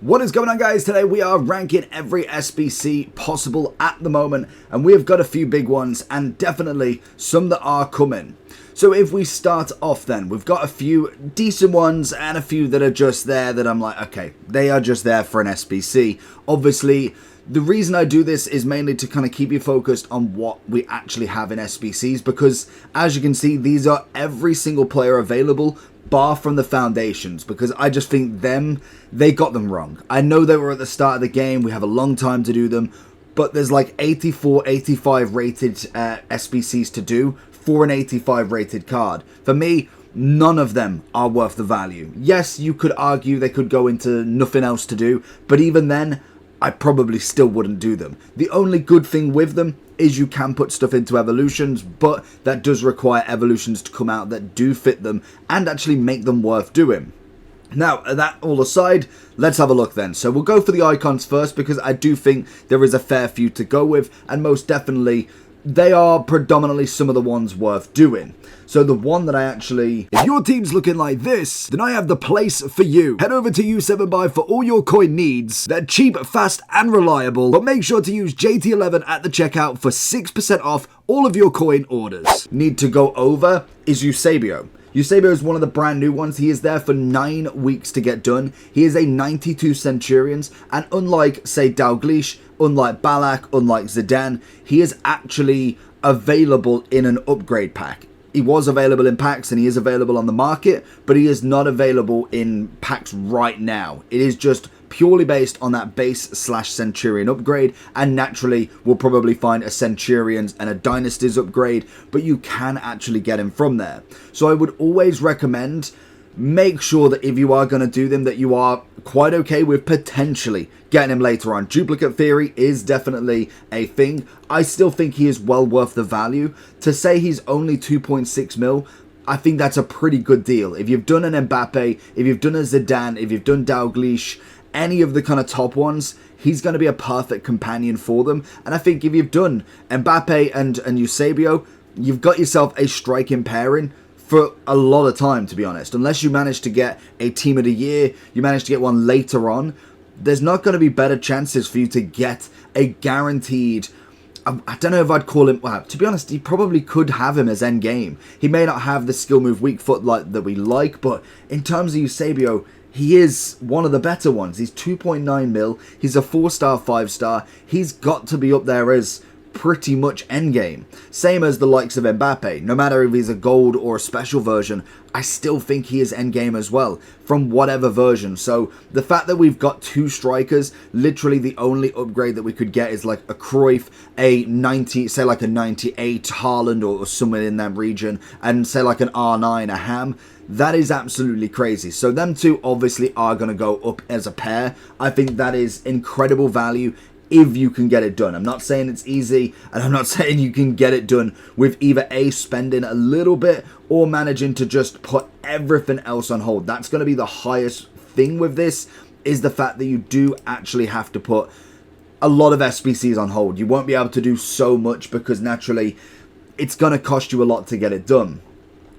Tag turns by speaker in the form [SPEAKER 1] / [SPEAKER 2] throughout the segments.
[SPEAKER 1] What is going on, guys? Today we are ranking every SBC possible at the moment, and we have got a few big ones and definitely some that are coming. So if we start off then, we've got a few decent ones and a few that are just there that I'm like, okay, they are just there for an SBC. Obviously, the reason I do this is mainly to kind of keep you focused on what we actually have in SBCs, because as you can see, these are every single player available bar from the foundations, because I just think they got them wrong. I know they were at the start of the game, we have a long time to do them, but there's like 84, 85 rated SBCs to do for an 85 rated card. For me, none of them are worth the value. Yes, you could argue they could go into nothing else to do, but even then, I probably still wouldn't do them. The only good thing with them is you can put stuff into evolutions, but that does require evolutions to come out that do fit them and actually make them worth doing. Now, that all aside, let's have a look then. So we'll go for the icons first, because I do think there is a fair few to go with, and most definitely they are predominantly some of the ones worth doing. So the one that I actually... If your team's looking like this, then I have the place for you. Head over to U7Buy for all your coin needs. They're cheap, fast, and reliable. But make sure to use JT11 at the checkout for 6% off all of your coin orders. Need to go over is Eusebio. Eusebio is one of the brand new ones. He is there for 9 weeks to get done. He is a 92 Centurions, and unlike, say, Dalglish, unlike Balak, unlike Zidane, he is actually available in an upgrade pack. He was available in packs and he is available on the market, but he is not available in packs right now. It is just purely based on that base/Centurion upgrade, and naturally we'll probably find a Centurions and a Dynasties upgrade, but you can actually get him from there. So I would always recommend, make sure that if you are going to do them, that you are quite okay with potentially getting him later on. Duplicate theory is definitely a thing. I still think he is well worth the value. To say he's only 2.6 mil, I think that's a pretty good deal. If you've done an Mbappe, if you've done a Zidane, if you've done Dalglish, any of the kind of top ones, he's going to be a perfect companion for them. And I think if you've done Mbappe and Eusebio, you've got yourself a striking pairing for a lot of time, to be honest. Unless you manage to get a team of the year, you manage to get one later on, there's not going to be better chances for you to get a guaranteed... I don't know if I'd call him... Well, to be honest, you probably could have him as endgame. He may not have the skill move weak foot that we like, but in terms of Eusebio, he is one of the better ones. He's 2.9 mil. He's a 4-star, 5-star. He's got to be up there as pretty much endgame. Same as the likes of Mbappe. No matter if he's a gold or a special version, I still think he is endgame as well, from whatever version. So the fact that we've got 2 strikers, literally the only upgrade that we could get is like a Cruyff, a 90, say like a 98 Haaland or somewhere in that region, and say like an R9, a Ham. That is absolutely crazy. So them two obviously are going to go up as a pair. I think that is incredible value if you can get it done. I'm not saying it's easy, and I'm not saying you can get it done with either A, spending a little bit, or managing to just put everything else on hold. That's going to be the highest thing with this, is the fact that you do actually have to put a lot of SBCs on hold. You won't be able to do so much, because naturally it's going to cost you a lot to get it done.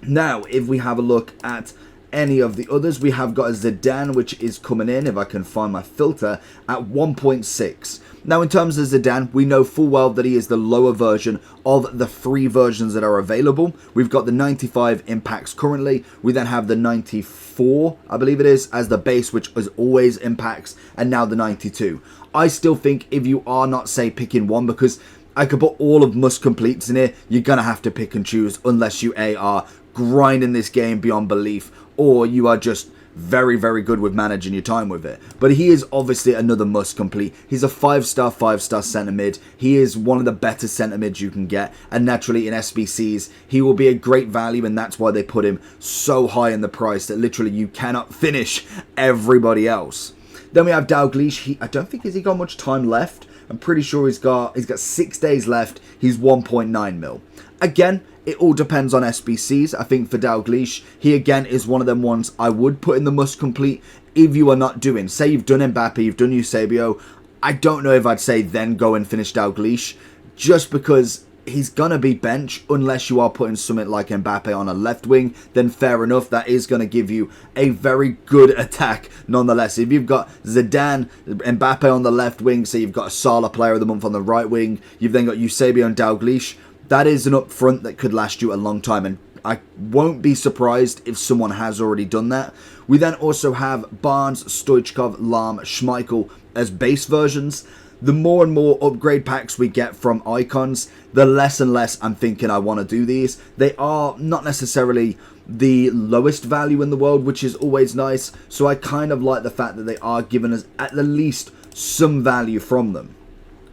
[SPEAKER 1] Now, if we have a look at any of the others, we have got a Zidane, which is coming in, if I can find my filter, at 1.6. Now, in terms of Zidane, we know full well that he is the lower version of the 3 versions that are available. We've got the 95 impacts currently. We then have the 94, I believe it is, as the base, which is always impacts, and now the 92. I still think if you are not, say, picking one, because I could put all of must completes in here, you're going to have to pick and choose, unless you are grinding this game beyond belief, or you are just very, very good with managing your time with it. But he is obviously another must complete. He's a 5-star, 5-star centre mid. He is one of the better centre mids you can get, and naturally in SBCs he will be a great value, and that's why they put him so high in the price that literally you cannot finish everybody else. Then we have Dalglish. I don't think he got much time left. I'm pretty sure he's got 6 days left. He's 1.9 mil. Again, it all depends on SBCs. I think for Dalglish, he again is one of them ones I would put in the must complete if you are not doing. Say you've done Mbappe, you've done Eusebio. I don't know if I'd say then go and finish Dalglish, just because he's going to be bench unless you are putting something like Mbappe on a left wing. Then fair enough, that is going to give you a very good attack nonetheless. If you've got Zidane, Mbappe on the left wing, so you've got a Salah player of the month on the right wing, you've then got Eusebio and Dalglish, that is an up front that could last you a long time, and I won't be surprised if someone has already done that. We then also have Barnes, Stoichkov, Lahm, Schmeichel as base versions. The more and more upgrade packs we get from icons, the less and less I'm thinking I want to do these. They are not necessarily the lowest value in the world, which is always nice. So I kind of like the fact that they are giving us at the least some value from them.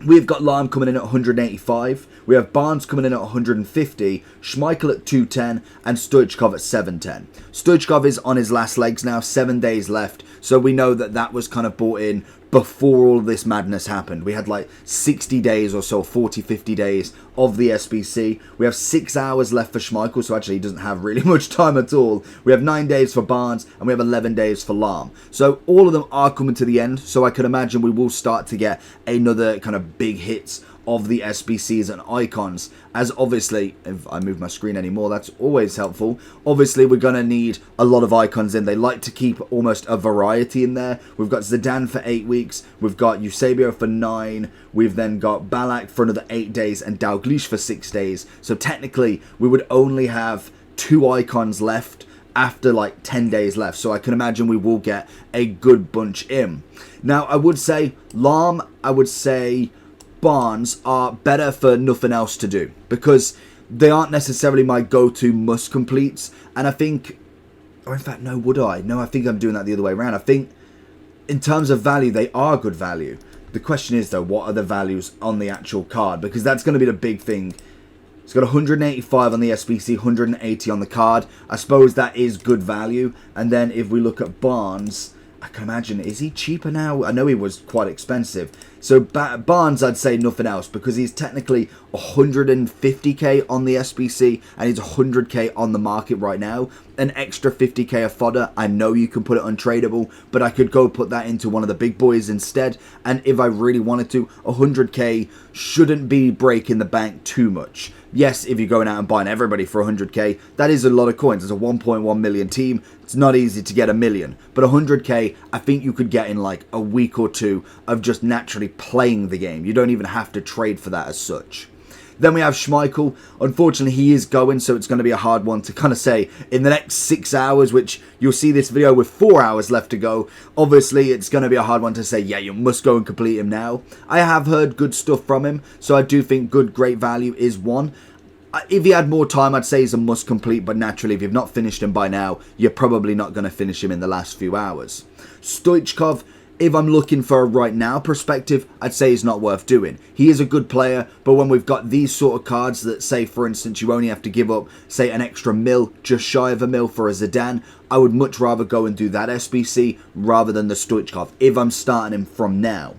[SPEAKER 1] We've got Lahm coming in at 185. We have Barnes coming in at 150, Schmeichel at 210, and Stoichkov at 710. Stoichkov is on his last legs now, 7 days left. So we know that that was kind of bought in before all this madness happened. We had like 60 days or so, 40, 50 days of the SBC. We have 6 hours left for Schmeichel, so actually he doesn't have really much time at all. We have 9 days for Barnes, and we have 11 days for Lahm. So all of them are coming to the end, so I can imagine we will start to get another kind of big hits of the SBCs and icons, as obviously, if I move my screen anymore, that's always helpful. Obviously, we're going to need a lot of icons in. They like to keep almost a variety in there. We've got Zidane for 8 weeks. We've got Eusebio for 9. We've then got Ballack for another 8 days and Dalglish for 6 days. So technically, we would only have 2 icons left after like 10 days left. So I can imagine we will get a good bunch in. Now, I would say Lahm, I would say Barnes are better for nothing else to do, because they aren't necessarily my go-to must completes. And I think, or in fact, no, would I? No, I think I'm doing that the other way around. I think in terms of value, they are good value. The question is, though, what are the values on the actual card? Because that's going to be the big thing. It's got 185 on the SBC, 180 on the card. I suppose that is good value. And then if we look at Barnes, I can imagine, is he cheaper now? I know he was quite expensive. So Barnes, I'd say nothing else, because he's technically 150k on the SBC and he's 100k on the market right now. An extra 50k of fodder, I know you can put it untradeable, but I could go put that into one of the big boys instead. And if I really wanted to, 100k shouldn't be breaking the bank too much. Yes, if you're going out and buying everybody for 100k, that is a lot of coins. It's a 1.1 million team. It's not easy to get a million. But 100k, I think you could get in like a week or two of just naturally playing the game. You don't even have to trade for that as such. Then we have Schmeichel. Unfortunately, he is going, so it's going to be a hard one to kind of say in the next 6 hours, which you'll see this video with 4 hours left to go. Obviously, it's going to be a hard one to say, yeah, you must go and complete him now. I have heard good stuff from him, so I do think good, great value is one. If he had more time, I'd say he's a must complete, but naturally, if you've not finished him by now, you're probably not going to finish him in the last few hours. Stoichkov, if I'm looking for a right now perspective, I'd say he's not worth doing. He is a good player, but when we've got these sort of cards that say, for instance, you only have to give up, say, an extra mil, just shy of a mil for a Zidane, I would much rather go and do that SBC rather than the Stoichkov, if I'm starting him from now.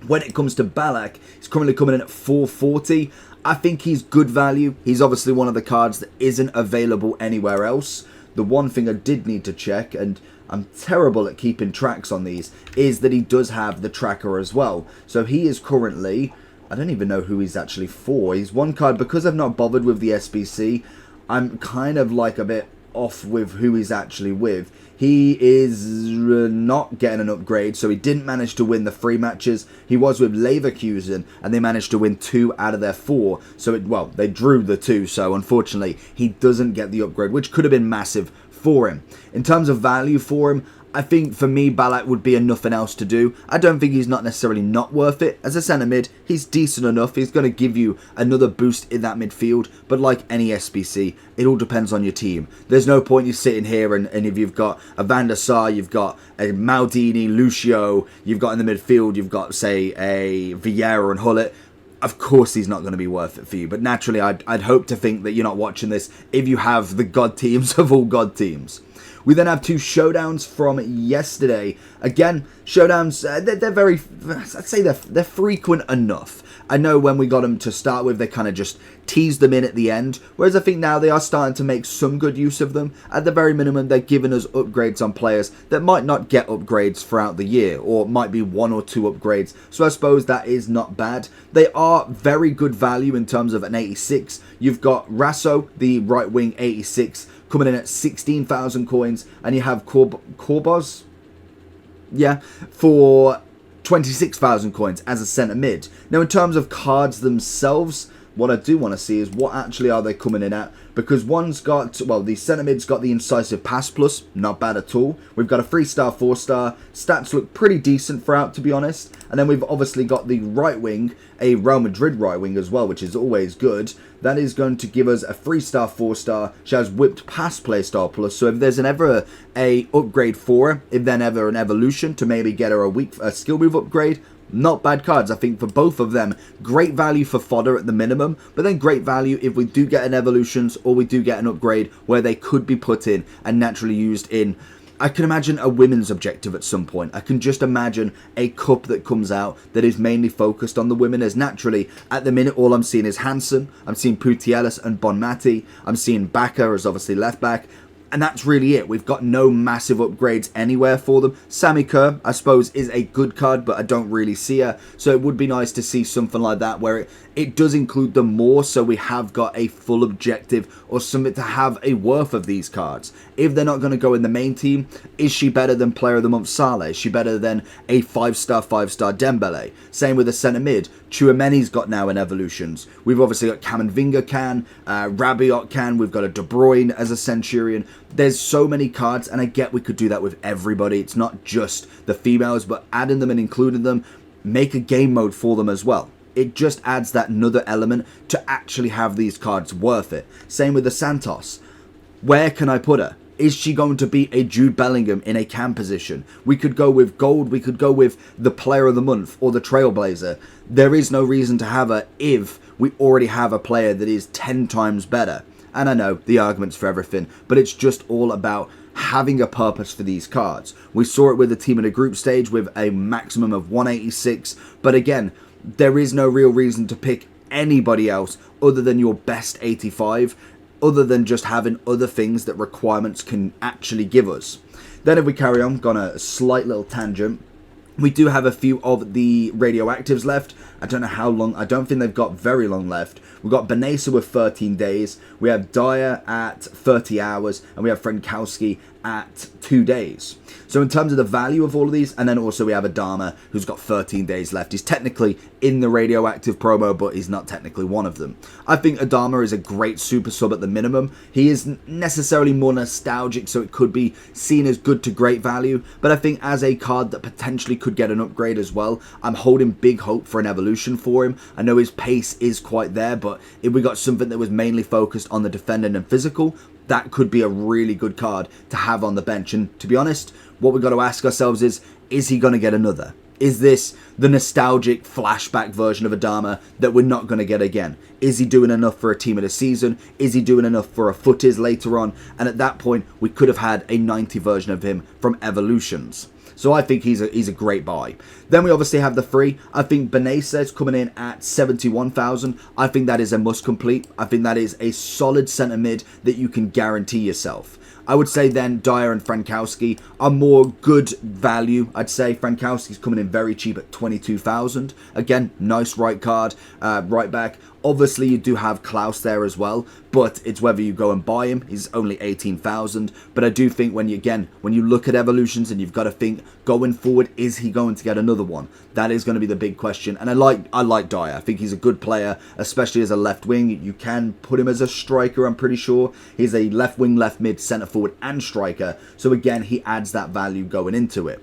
[SPEAKER 1] When it comes to Ballack, he's currently coming in at 440. I think he's good value. He's obviously one of the cards that isn't available anywhere else. The one thing I did need to check, and I'm terrible at keeping tracks on these, is that he does have the tracker as well. So he is currently, I don't even know who he's actually for. He's one card, because I've not bothered with the SBC, I'm kind of like a bit off with who he's actually with. He is not getting an upgrade, so he didn't manage to win the 3 matches. He was with Leverkusen, and they managed to win 2 out of their 4. So, well, they drew the 2, so unfortunately, he doesn't get the upgrade, which could have been massive for him. In terms of value for him, I think for me, Ballack would be a nothing else to do. I don't think he's not necessarily not worth it. As a centre mid, he's decent enough. He's going to give you another boost in that midfield. But like any SBC, it all depends on your team. There's no point you sitting here and if you've got a Van der Sar, you've got a Maldini, Lucio, you've got in the midfield, you've got, say, a Vieira and Hullet. Of course he's not going to be worth it for you. But naturally, I'd hope to think that you're not watching this if you have the God teams of all God teams. We then have 2 Showdowns from yesterday. Again, Showdowns, they're very, I'd say they're frequent enough. I know when we got them to start with, they kind of just teased them in at the end, whereas I think now they are starting to make some good use of them. At the very minimum, they're giving us upgrades on players that might not get upgrades throughout the year, or might be 1 or 2 upgrades, so I suppose that is not bad. They are very good value in terms of an 86. You've got Rasso, the right wing 86, coming in at 16,000 coins, and you have Korbos, yeah, for 26,000 coins as a centre mid. Now, in terms of cards themselves, what I do want to see is what actually are they coming in at, because one's got, well, the centre mid's got the incisive pass plus, not bad at all. We've got a 3-star, 4-star, stats look pretty decent throughout, to be honest. And then we've obviously got the right wing, a Real Madrid right wing as well, which is always good. That is going to give us a 3-star, 4-star. She has whipped pass playstyle plus, so if there's ever a upgrade for her, if then ever an evolution to maybe get her a skill move upgrade, not bad cards. I think for both of them, great value for fodder at the minimum, but then great value if we do get an evolutions or we do get an upgrade where they could be put in and naturally used in. I can imagine a women's objective at some point. I can just imagine a cup that comes out that is mainly focused on the women, as naturally, at the minute, all I'm seeing is Hansen, I'm seeing Putellas and Bonmati, I'm seeing Bakker as obviously left back, and that's really it. We've got no massive upgrades anywhere for them. Sammy Kerr, I suppose, is a good card, but I don't really see her. So it would be nice to see something like that where it does include them more, so we have got a full objective or something to have a worth of these cards. If they're not going to go in the main team, is she better than Player of the Month Saleh? Is she better than a 5-star, 5-star Dembele? Same with the centre mid. Chouameni's got now an evolutions. We've obviously got Camavinga can, Rabiot can, we've got a De Bruyne as a Centurion. There's so many cards, and I get we could do that with everybody. It's not just the females, but adding them and including them, make a game mode for them as well. It just adds that another element to actually have these cards worth it. Same with the Santos. Where can I put her? Is she going to be a Jude Bellingham in a cam position? We could go with gold. We could go with the Player of the Month or the Trailblazer. There is no reason to have her if we already have a player that is 10 times better. And I know the argument's for everything, but it's just all about having a purpose for these cards. We saw it with the team in a group stage with a maximum of 186, but again, there is no real reason to pick anybody else other than your best 85, other than just having other things that requirements can actually give us. Then if we carry on, gone a slight little tangent, we do have a few of the radioactives left. I don't know how long. I don't think they've got very long left. We've got Benesa with 13 days. We have Dyer at 30 hours. And we have Frankowski at 2 days. So in terms of the value of all of these, and then also we have Adama, who's got 13 days left. He's technically in the radioactive promo, but he's not technically one of them. I think Adama is a great super sub at the minimum. He isn't necessarily more nostalgic, so it could be seen as good to great value. But I think as a card that potentially could get an upgrade as well, I'm holding big hope for an evolution for him. I know his pace is quite there, but if we got something that was mainly focused on the defending and physical, that could be a really good card to have on the bench. And to be honest, what we've got to ask ourselves is he going to get another? Is this the nostalgic flashback version of Adama that we're not going to get again? Is he doing enough for a team of the season? Is he doing enough for a footies later on? And at that point, we could have had a 90 version of him from Evolutions. So I think he's a great buy. Then we obviously have the free. I think Benesa is coming in at 71,000. I think that is a must complete. I think that is a solid centre mid that you can guarantee yourself. I would say then Dyer and Frankowski are more good value. I'd say Frankowski's coming in very cheap at 22,000. Again, nice right card, right back. Obviously, you do have Klaus there as well, but it's whether you go and buy him. He's only 18,000. But I do think when you look at evolutions and you've got to think going forward, is he going to get another one? That is going to be the big question. And I like Dyer. I think he's a good player, especially as a left wing. You can put him as a striker, I'm pretty sure. He's a left wing, left mid, centre forward and striker. So again, he adds that value going into it.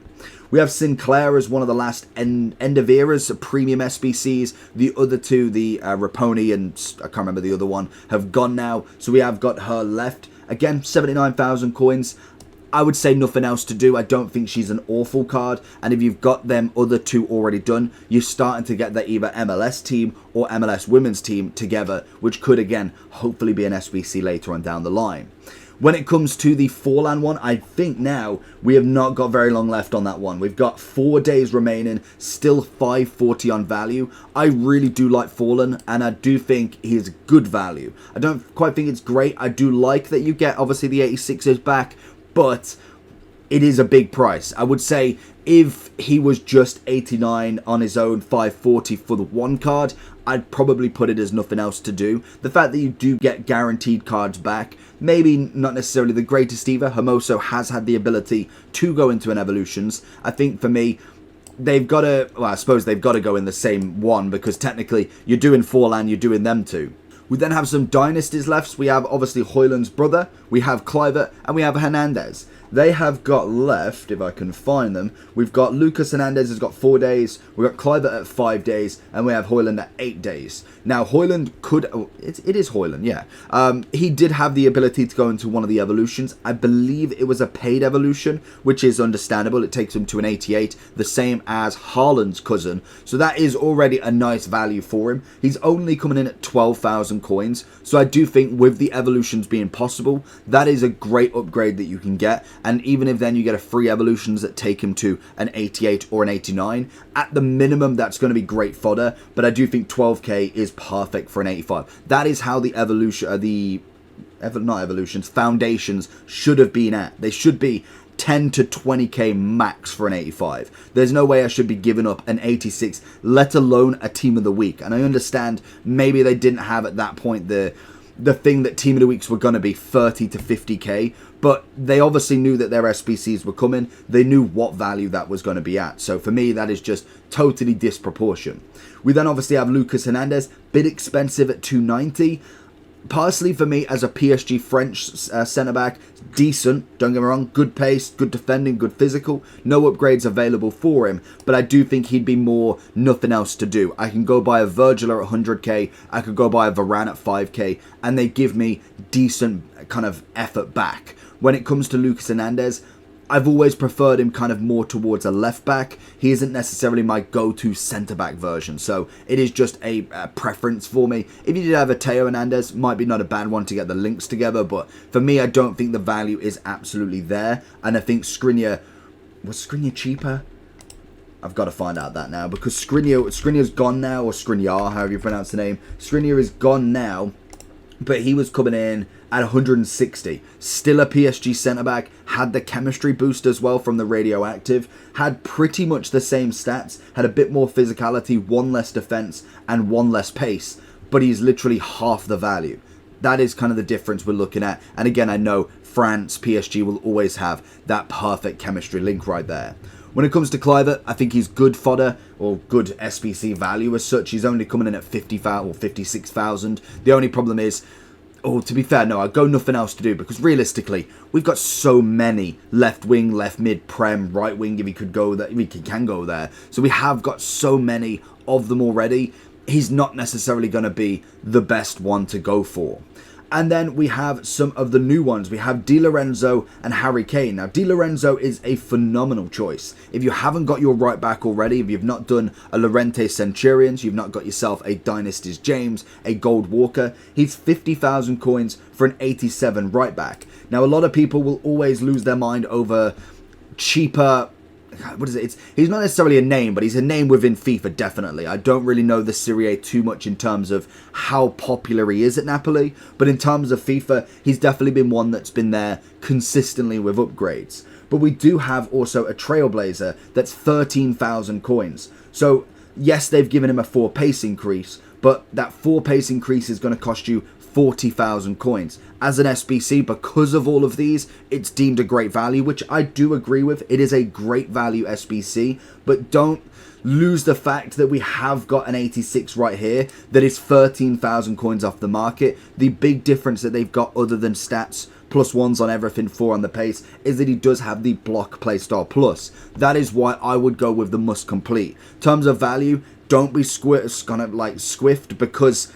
[SPEAKER 1] We have Sinclair as one of the last end of eras premium SBCs. The other two, the Raponi and I can't remember the other one, have gone now. So we have got her left. Again, 79,000 coins. I would say nothing else to do. I don't think she's an awful card. And if you've got them other two already done, you're starting to get that either MLS team or MLS women's team together, which could, again, hopefully be an SBC later on down the line. When it comes to the Forlan one, I think now we have not got very long left on that one. We've got 4 days remaining, still 540 on value. I really do like Fallen, and I do think he is good value. I don't quite think it's great. I do like that you get, obviously, the 86s back, but it is a big price. I would say if he was just 89 on his own, 540 for the one card, I'd probably put it as nothing else to do. The fact that you do get guaranteed cards back, maybe not necessarily the greatest either. Hermoso has had the ability to go into an Evolutions. I think for me, they've got to, well, I suppose they've got to go in the same one, because technically you're doing Forlan, you're doing them two. We then have some Dynasties left. We have obviously Højlund's brother, we have Kluivert, and we have Hernandez. They have got left, if I can find them, we've got Lucas Hernandez has got 4 days, we've got Kluivert at 5 days, and we have Højlund at 8 days. Now, Højlund could, oh, it is Højlund, yeah. He did have the ability to go into one of the evolutions. I believe it was a paid evolution, which is understandable. It takes him to an 88, the same as Haaland's cousin. So that is already a nice value for him. He's only coming in at 12,000 coins. So I do think with the evolutions being possible, that is a great upgrade that you can get. And even if then you get a free evolutions that take him to an 88 or an 89, at the minimum, that's going to be great fodder. But I do think 12k is perfect for an 85. That is how the foundations should have been at. They should be 10 to 20k max for an 85. There's no way I should be giving up an 86, let alone a team of the week. And I understand maybe they didn't have at that point the thing that team of the weeks were going to be 30 to 50k, but they obviously knew that their SBCs were coming. They knew what value that was going to be at. So for me, that is just totally disproportionate. We then obviously have Lucas Hernandez, bit expensive at 290. Personally, for me, as a PSG French centre-back, decent, don't get me wrong, good pace, good defending, good physical, no upgrades available for him, but I do think he'd be more nothing else to do. I can go buy a Virgil at 100k, I could go buy a Varane at 5k, and they give me decent kind of effort back. When it comes to Lucas Hernandez, I've always preferred him kind of more towards a left back. He isn't necessarily my go-to centre-back version, so it is just a preference for me. If you did have a Theo Hernandez, might be not a bad one to get the links together, but for me, I don't think the value is absolutely there, and I think Skriniar, was Skriniar cheaper? I've got to find out that now, because Skriniar's gone now, or Skriniar, however you pronounce the name. Skriniar is gone now, but he was coming in at 160. Still a PSG centre-back, had the chemistry boost as well from the Radioactive, had pretty much the same stats, had a bit more physicality, 1 less defence, and 1 less pace, but he's literally half the value. That is kind of the difference we're looking at. And again, I know France, PSG will always have that perfect chemistry link right there. When it comes to Kluivert, I think he's good fodder, or good SBC value as such. He's only coming in at 50,000 or 56,000. The only problem is, oh, to be fair, no, I've got nothing else to do, because realistically, we've got so many left wing, left mid, prem, right wing, if he could go there, if he can go there. So we have got so many of them already. He's not necessarily going to be the best one to go for. And then we have some of the new ones. We have Di Lorenzo and Harry Kane. Now, Di Lorenzo is a phenomenal choice. If you haven't got your right back already, if you've not done a Lorente Centurions, you've not got yourself a Dynasties James, a Gold Walker, he's 50,000 coins for an 87 right back. Now, a lot of people will always lose their mind over cheaper... What is it? He's not necessarily a name, but he's a name within FIFA, definitely. I don't really know the Serie A too much in terms of how popular he is at Napoli, but in terms of FIFA, he's definitely been one that's been there consistently with upgrades. But we do have also a Trailblazer that's 13,000 coins. So, yes, they've given him a 4 pace increase, but that 4 pace increase is going to cost you 40,000 coins. As an SBC, because of all of these, it's deemed a great value, which I do agree with. It is a great value SBC, but don't lose the fact that we have got an 86 right here that is 13,000 coins off the market. The big difference that they've got, other than stats, +1s on everything, 4 on the pace, is that he does have the block playstyle plus. That is why I would go with the must complete. In terms of value, don't be squiffed, because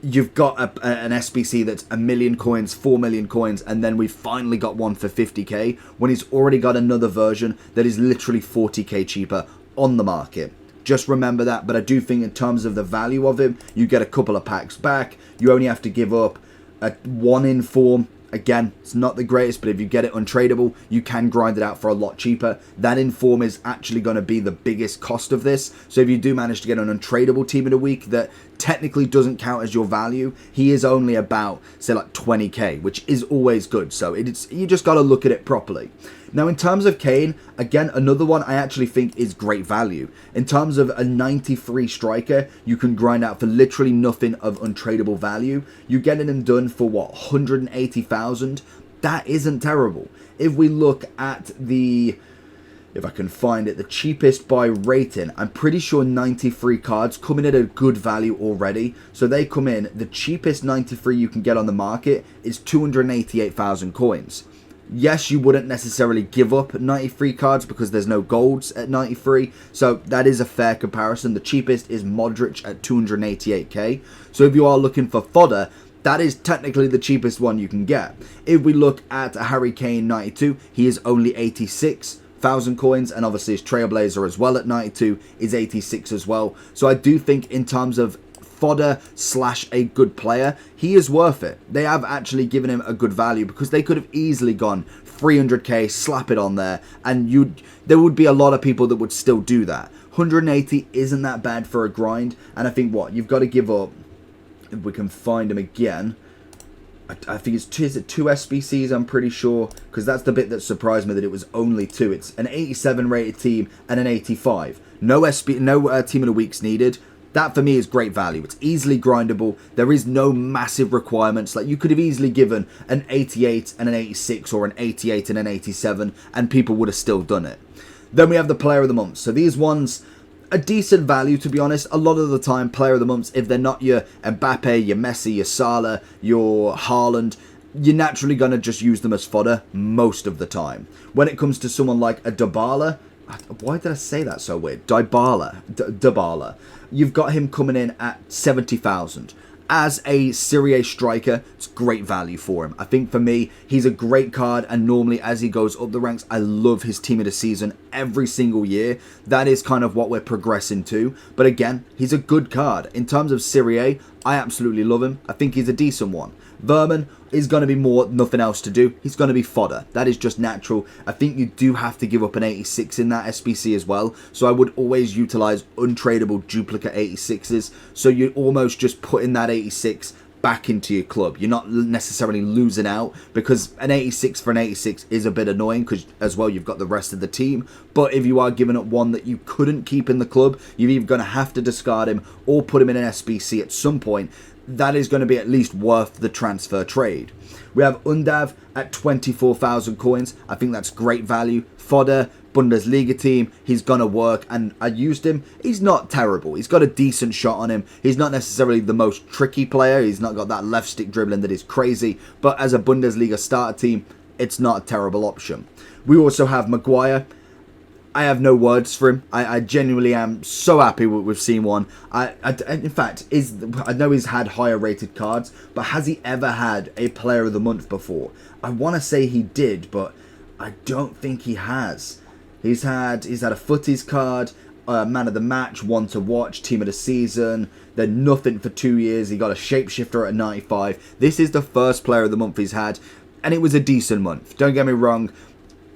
[SPEAKER 1] you've got an SBC that's 1 million coins, 4 million coins, and then we've finally got one for 50k, when he's already got another version that is literally 40k cheaper on the market. Just remember that, but I do think in terms of the value of him, you get a couple of packs back, you only have to give up a 1 inform, Again, it's not the greatest, but if you get it untradeable, you can grind it out for a lot cheaper. That inform is actually going to be the biggest cost of this. So if you do manage to get an untradeable team of the week that technically doesn't count as your value, he is only about, say, like 20k, which is always good. So you just got to look at it properly. Now, in terms of Kane, again, another one I actually think is great value. In terms of a 93 striker, you can grind out for literally nothing of untradeable value. You're getting him done for, what, 180,000? That isn't terrible. If we look at the... if I can find it, the cheapest by rating, I'm pretty sure 93 cards come in at a good value already. So they come in, the cheapest 93 you can get on the market is 288,000 coins. Yes, you wouldn't necessarily give up 93 cards because there's no golds at 93. So that is a fair comparison. The cheapest is Modric at 288k. So if you are looking for fodder, that is technically the cheapest one you can get. If we look at Harry Kane 92, he is only 86,000 coins, and obviously his Trailblazer as well at 92 is 86 as well. So I do think in terms of fodder / a good player, he is worth it. They have actually given him a good value because they could have easily gone 300k, slap it on there, and there would be a lot of people that would still do that. 180 isn't that bad for a grind, and I think what you've got to give up, if we can find him again, I think is it two SBCs, I'm pretty sure, because that's the bit that surprised me that it was only 2. It's an 87 rated team and an 85. No team of the weeks needed. That for me is great value. It's easily grindable. There is no massive requirements. Like, you could have easily given an 88 and an 86 or an 88 and an 87 and people would have still done it. Then we have the player of the month. So these ones, a decent value, to be honest. A lot of the time, player of the months, if they're not your Mbappe, your Messi, your Salah, your Haaland, you're naturally going to just use them as fodder most of the time. When it comes to someone like a Dybala, why did I say that so weird? Dybala. You've got him coming in at 70,000. As a Serie A striker, it's great value for him. I think for me, he's a great card, and normally as he goes up the ranks, I love his team of the season every single year. That is kind of what we're progressing to. But again, he's a good card. In terms of Serie A, I absolutely love him. I think he's a decent one. Vermin is going to be more nothing else to do. He's going to be fodder. That is just natural. I think you do have to give up an 86 in that SBC as well. So I would always utilize untradeable duplicate 86s. So you're almost just putting that 86 back into your club. You're not necessarily losing out, because an 86 for an 86 is a bit annoying because as well you've got the rest of the team. But if you are giving up one that you couldn't keep in the club, you're either going to have to discard him or put him in an SBC at some point. That is going to be at least worth the transfer trade. We have Undav at 24,000 coins. I think that's great value. Fodder, Bundesliga team, he's going to work, and I used him. He's not terrible. He's got a decent shot on him. He's not necessarily the most tricky player. He's not got that left stick dribbling that is crazy, but as a Bundesliga starter team, it's not a terrible option. We also have Maguire. I have no words for him. I genuinely am so happy we've seen one. In fact, I know he's had higher rated cards, but has he ever had a player of the month before? I want to say he did, but I don't think he has. He's had a footies card, man of the match, one to watch, team of the season, then nothing for 2 years. He got a shapeshifter at 95. This is the first player of the month he's had, and it was a decent month. Don't get me wrong.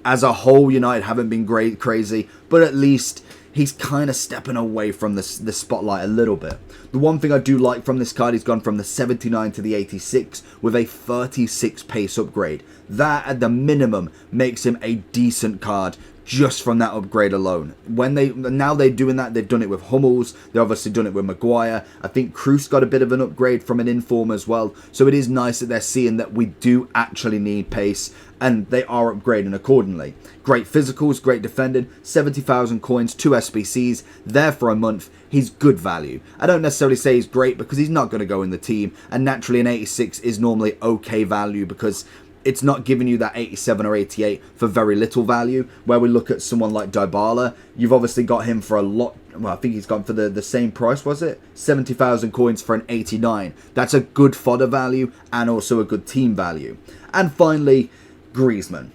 [SPEAKER 1] As a whole, United haven't been great, crazy, but at least he's kind of stepping away from the spotlight a little bit. The one thing I do like from this card, he's gone from the 79 to the 86 with a 36 pace upgrade. That, at the minimum, makes him a decent card just from that upgrade alone. Now they're doing that, they've done it with Hummels, they've obviously done it with Maguire. I think Kroos got a bit of an upgrade from an inform as well. So it is nice that they're seeing that we do actually need pace, and they are upgrading accordingly. Great physicals, great defending, 70,000 coins, 2 SBCs, there for a month. He's good value. I don't necessarily say he's great because he's not going to go in the team, and naturally an 86 is normally okay value because it's not giving you that 87 or 88 for very little value. Where we look at someone like Dybala, you've obviously got him for a lot. Well, I think he's gone for the same price, was it? 70,000 coins for an 89. That's a good fodder value and also a good team value. And finally, Griezmann.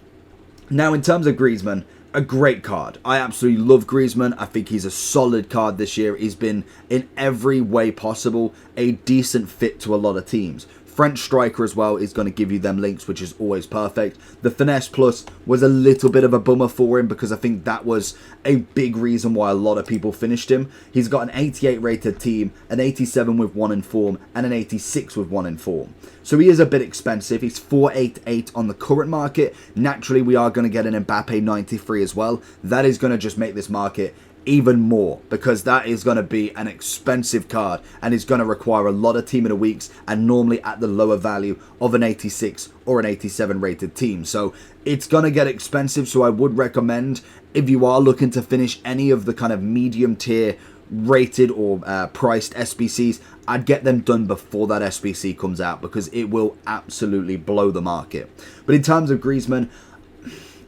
[SPEAKER 1] Now, in terms of Griezmann, a great card. I absolutely love Griezmann. I think he's a solid card this year. He's been, in every way possible, a decent fit to a lot of teams. French Striker as well is going to give you them links, which is always perfect. The Finesse Plus was a little bit of a bummer for him because I think that was a big reason why a lot of people finished him. He's got an 88 rated team, an 87 with 1 in form, and an 86 with 1 in form. So he is a bit expensive. He's 488 on the current market. Naturally, we are going to get an Mbappe 93 as well. That is going to just make this market even more, because that is going to be an expensive card and is going to require a lot of team of the weeks, and normally at the lower value of an 86 or an 87 rated team. So it's going to get expensive. So I would recommend, if you are looking to finish any of the kind of medium tier rated or priced SBCs, I'd get them done before that SBC comes out, because it will absolutely blow the market. But in terms of Griezmann,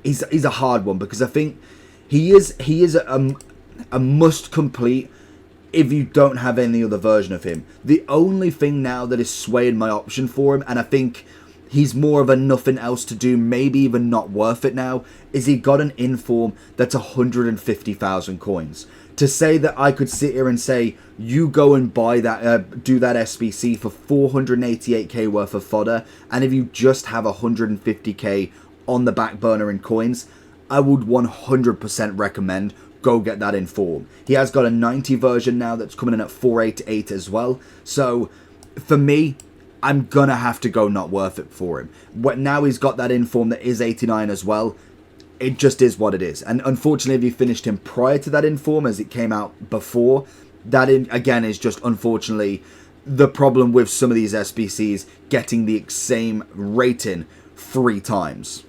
[SPEAKER 1] he's a hard one, because I think he is a must complete if you don't have any other version of him. The only thing now that is swaying my option for him, and I think he's more of a nothing else to do, maybe even not worth it now, is he got an inform that's 150,000 coins. To say that I could sit here and say, you go and buy that, do that SBC for 488k worth of fodder, and if you just have 150k on the back burner in coins, I would 100% recommend go get that in form. He has got a 90 version now that's coming in at 488 as well. So for me, I'm gonna have to go not worth it for him. But now he's got that in form that is 89 as well. It just is what it is. And unfortunately, if you finished him prior to that in form, as it came out before, that again is just unfortunately the problem with some of these SBCs getting the same rating 3 times.